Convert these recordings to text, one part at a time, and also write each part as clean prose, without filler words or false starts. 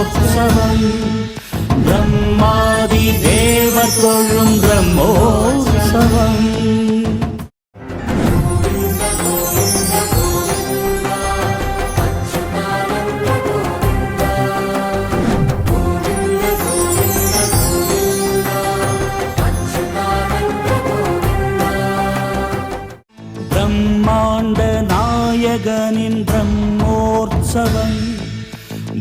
பிரம்மோற்சவம் பிரம்மாதி தேவர் தொழும் பிரம்மோற்சவம். பிரம்மாண்ட நாயகனின் பிரம்மோற்சவம்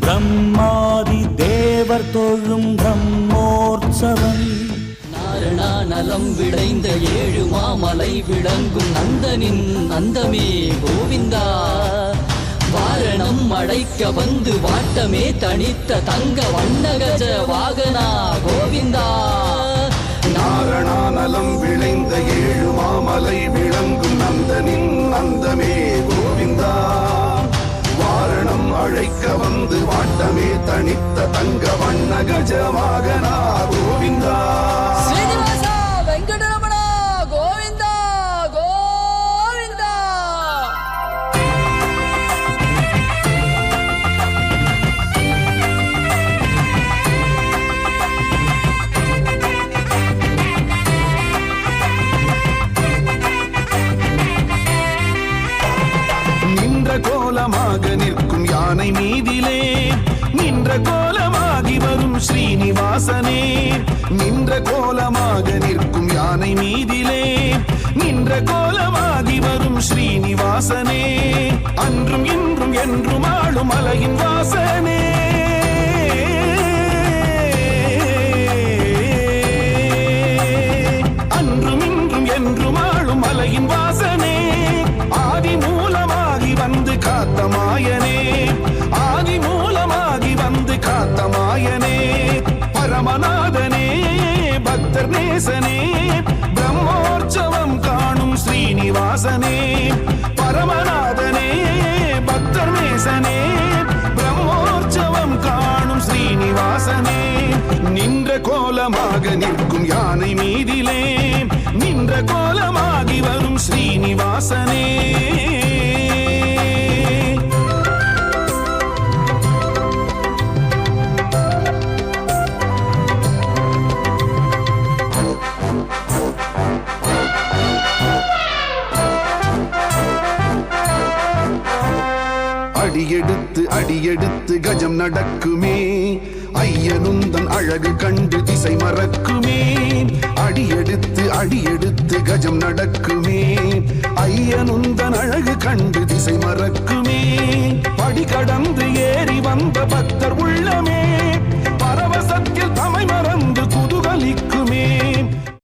பிரம்மாதி தேவர் தொழும் பிரம்மோற்சவம். நாரணாநலம் விளைந்த 7 மாமலை விளங்கும் நந்தனின் நந்தமே கோவிந்தா. வாரணம் அழைக்க வந்து வாட்டமே தனித்த தங்க வண்ணகஜ வாகனா கோவிந்தா. நாரணாநலம் விளைந்த 7 மாமலை விளங்கும் நந்தனின் நந்தமே கோவிந்தா. வாரணம் அழைக்க வந்து வாட்டமே தனித்த தங்க வண்ண கஜவாகனா கோவிந்தா. ஸ்ரீனிவாசா வெங்கடரமணா கோவிந்தா கோவிந்தா. நின்ற கோலமாக நிற்கும் யானை மீதிலே நின்ற கோலமாகி வரும் ஸ்ரீனிவாசனே. நின்ற கோலமாக நிற்கும் யானை மீதிலே நின்ற கோலமாகி வரும் ஸ்ரீனிவாசனே. அன்றும் இன்றும் என்றும் ஆளும் மலையின் வாசனே. அன்றும் இன்றும் என்றும் ஆளும் மலையின் வாசனே. ஆதி மூலமாகி வந்து காத்த மாயனே. ஆதி மூலமாகி வந்து காத்த மாயனே. பரமநாதனே பக்தர் நேசனே பிரம்மோற்சவம் காணும் ஸ்ரீனிவாசனே. பரமநாதனே பக்தர் நேசனே பிரம்மோற்சவம் காணும் ஸ்ரீனிவாசனே. நின்ற கோலமாக நிற்கும் யானை மீதிலே நின்ற கோலமாகி வரும் ஸ்ரீனிவாசனே. அடியெடுத்து அடியெடுத்து கஜம் நடக்குமே. ஐயனுந்தன் அழகு கண்டு திசை மறக்குமே. அடியெடுத்து அடியெடுத்து கஜம் நடக்குமே. ஐயனுந்தன் அழகு கண்டு திசை மறக்குமே. படி கடந்து ஏறி வந்த